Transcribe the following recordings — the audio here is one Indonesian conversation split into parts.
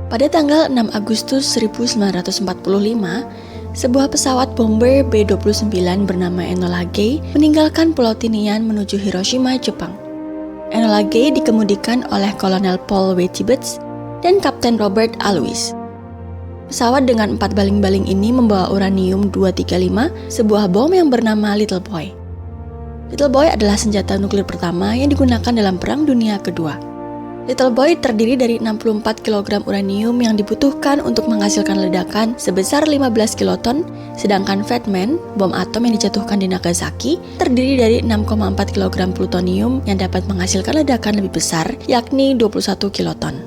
Pada tanggal 6 Agustus 1945, sebuah pesawat bomber B-29 bernama Enola Gay meninggalkan Pulau Tinian menuju Hiroshima, Jepang. Enola Gay dikemudikan oleh Kolonel Paul W. Tibbets dan Kapten Robert Alois. Pesawat dengan 4 baling-baling ini membawa uranium-235, sebuah bom yang bernama Little Boy. Little Boy adalah senjata nuklir pertama yang digunakan dalam Perang Dunia Kedua. Little Boy terdiri dari 64 kg uranium yang dibutuhkan untuk menghasilkan ledakan sebesar 15 kiloton, sedangkan Fat Man, bom atom yang dijatuhkan di Nagasaki, terdiri dari 6,4 kg plutonium yang dapat menghasilkan ledakan lebih besar, yakni 21 kiloton.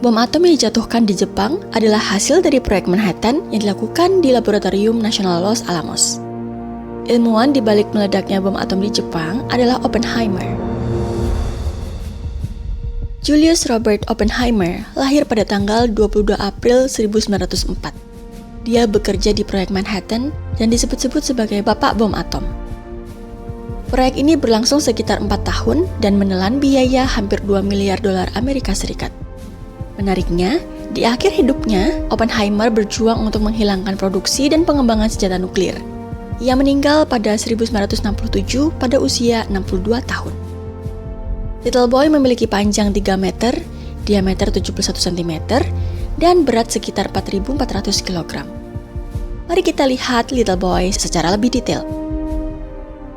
Bom atom yang dijatuhkan di Jepang adalah hasil dari proyek Manhattan yang dilakukan di Laboratorium Nasional Los Alamos. Ilmuwan di balik meledaknya bom atom di Jepang adalah Oppenheimer. Julius Robert Oppenheimer lahir pada tanggal 22 April 1904. Dia bekerja di proyek Manhattan dan disebut-sebut sebagai Bapak Bom Atom. Proyek ini berlangsung sekitar 4 tahun dan menelan biaya hampir 2 miliar dolar Amerika Serikat. Menariknya, di akhir hidupnya, Oppenheimer berjuang untuk menghilangkan produksi dan pengembangan senjata nuklir. Ia meninggal pada 1967 pada usia 62 tahun. Little Boy memiliki panjang 3 meter, diameter 71 cm, dan berat sekitar 4.400 kg. Mari kita lihat Little Boy secara lebih detail.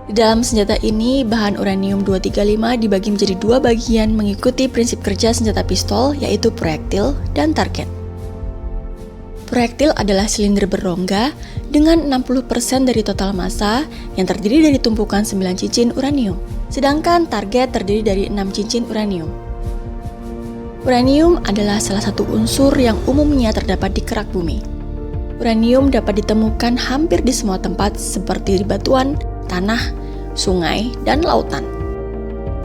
Di dalam senjata ini, bahan uranium-235 dibagi menjadi 2 bagian mengikuti prinsip kerja senjata pistol, yaitu proyektil dan target. Proyektil adalah silinder berrongga dengan 60% dari total massa yang terdiri dari tumpukan 9 cincin uranium, sedangkan target terdiri dari 6 cincin uranium. Uranium adalah salah satu unsur yang umumnya terdapat di kerak bumi. Uranium dapat ditemukan hampir di semua tempat seperti di batuan, tanah, sungai, dan lautan.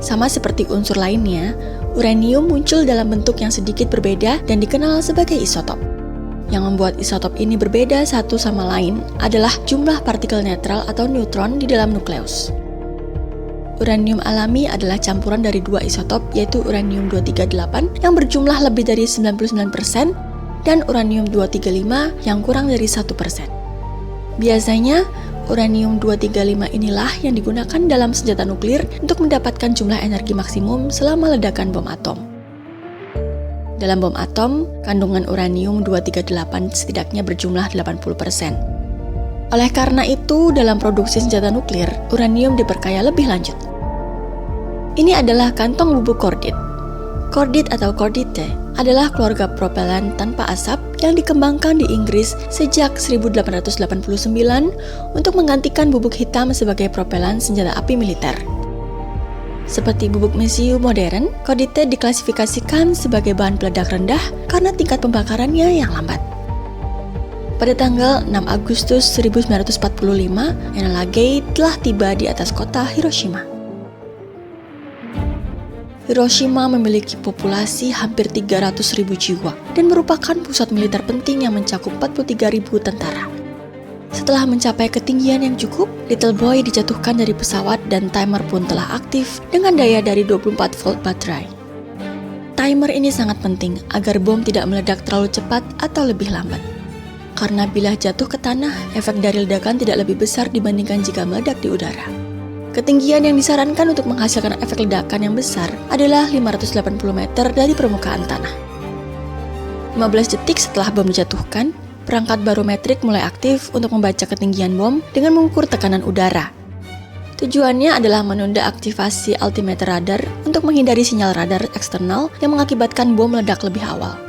Sama seperti unsur lainnya, uranium muncul dalam bentuk yang sedikit berbeda dan dikenal sebagai isotop. Yang membuat isotop ini berbeda satu sama lain adalah jumlah partikel netral atau neutron di dalam nukleus. Uranium alami adalah campuran dari 2 isotop, yaitu uranium-238 yang berjumlah lebih dari 99% dan uranium-235 yang kurang dari 1%. Biasanya, uranium-235 inilah yang digunakan dalam senjata nuklir untuk mendapatkan jumlah energi maksimum selama ledakan bom atom. Dalam bom atom, kandungan uranium-238 setidaknya berjumlah 80%. Oleh karena itu, dalam produksi senjata nuklir, uranium diperkaya lebih lanjut. Ini adalah kantong bubuk kordit. Kordit atau kordite adalah keluarga propelan tanpa asap yang dikembangkan di Inggris sejak 1889 untuk menggantikan bubuk hitam sebagai propelan senjata api militer. Seperti bubuk mesiu modern, kordite diklasifikasikan sebagai bahan peledak rendah karena tingkat pembakarannya yang lambat. Pada tanggal 6 Agustus 1945, Enola Gay telah tiba di atas kota Hiroshima. Hiroshima memiliki populasi hampir 300.000 jiwa dan merupakan pusat militer penting yang mencakup 43.000 tentara. Setelah mencapai ketinggian yang cukup, Little Boy dijatuhkan dari pesawat dan timer pun telah aktif dengan daya dari 24 volt baterai. Timer ini sangat penting agar bom tidak meledak terlalu cepat atau lebih lambat. Karena bila jatuh ke tanah, efek dari ledakan tidak lebih besar dibandingkan jika meledak di udara. Ketinggian yang disarankan untuk menghasilkan efek ledakan yang besar adalah 580 meter dari permukaan tanah. 15 detik setelah bom dijatuhkan, perangkat barometrik mulai aktif untuk membaca ketinggian bom dengan mengukur tekanan udara. Tujuannya adalah menunda aktivasi altimeter radar untuk menghindari sinyal radar eksternal yang mengakibatkan bom meledak lebih awal.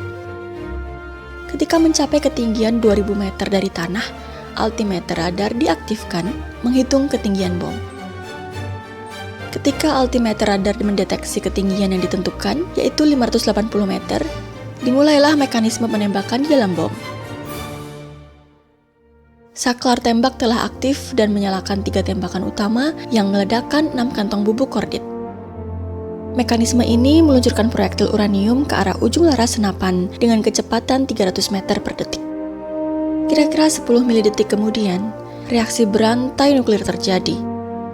Ketika mencapai ketinggian 2000 meter dari tanah, altimeter radar diaktifkan menghitung ketinggian bom. Ketika altimeter radar mendeteksi ketinggian yang ditentukan, yaitu 580 meter, dimulailah mekanisme penembakan di dalam bom. Saklar tembak telah aktif dan menyalakan 3 tembakan utama yang meledakkan 6 kantong bubuk kordit. Mekanisme ini meluncurkan proyektil uranium ke arah ujung laras senapan dengan kecepatan 300 meter per detik. Kira-kira 10 milidetik kemudian, reaksi berantai nuklir terjadi.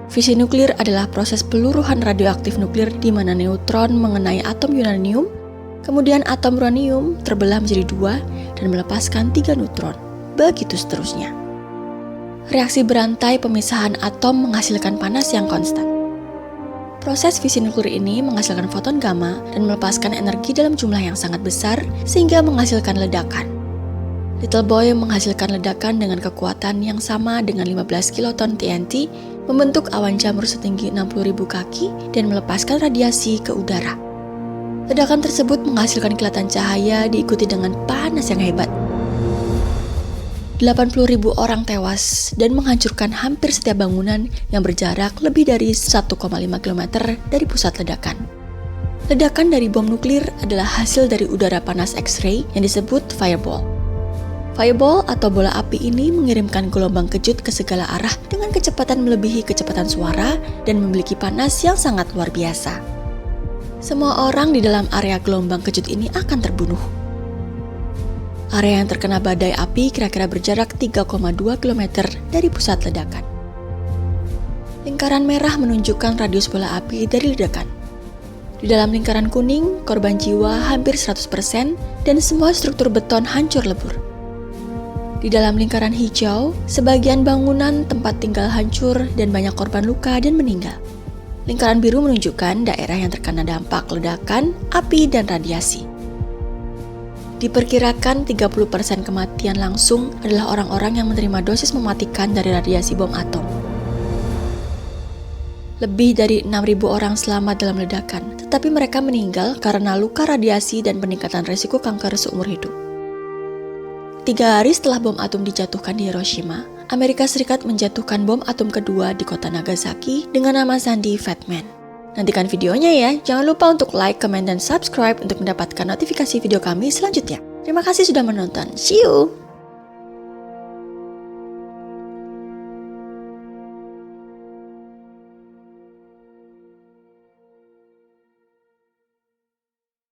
Fisi nuklir adalah proses peluruhan radioaktif nuklir di mana neutron mengenai atom uranium Kemudian atom uranium terbelah menjadi 2 dan melepaskan 3 neutron. Begitu seterusnya. Reaksi berantai pemisahan atom menghasilkan panas yang konstan. Proses fisi nuklir ini menghasilkan foton gamma dan melepaskan energi dalam jumlah yang sangat besar sehingga menghasilkan ledakan. Little Boy menghasilkan ledakan dengan kekuatan yang sama dengan 15 kiloton TNT, membentuk awan jamur setinggi 60.000 kaki dan melepaskan radiasi ke udara. Ledakan tersebut menghasilkan kilatan cahaya diikuti dengan panas yang hebat. 80.000 orang tewas dan menghancurkan hampir setiap bangunan yang berjarak lebih dari 1,5 km dari pusat ledakan. Ledakan dari bom nuklir adalah hasil dari udara panas X-ray yang disebut fireball. Fireball atau bola api ini mengirimkan gelombang kejut ke segala arah dengan kecepatan melebihi kecepatan suara dan memiliki panas yang sangat luar biasa. Semua orang di dalam area gelombang kejut ini akan terbunuh. Area yang terkena badai api kira-kira berjarak 3,2 km dari pusat ledakan. Lingkaran merah menunjukkan radius bola api dari ledakan. Di dalam lingkaran kuning, korban jiwa hampir 100% dan semua struktur beton hancur lebur. Di dalam lingkaran hijau, sebagian bangunan tempat tinggal hancur dan banyak korban luka dan meninggal. Lingkaran biru menunjukkan daerah yang terkena dampak ledakan, api, dan radiasi. Diperkirakan 30% kematian langsung adalah orang-orang yang menerima dosis mematikan dari radiasi bom atom. Lebih dari 6.000 orang selamat dalam ledakan, tetapi mereka meninggal karena luka radiasi dan peningkatan risiko kanker seumur hidup. 3 hari setelah bom atom dijatuhkan di Hiroshima, Amerika Serikat menjatuhkan bom atom kedua di kota Nagasaki dengan nama Sandy Fatman. Nantikan videonya ya, jangan lupa untuk like, comment, dan subscribe untuk mendapatkan notifikasi video kami selanjutnya. Terima kasih sudah menonton, see you!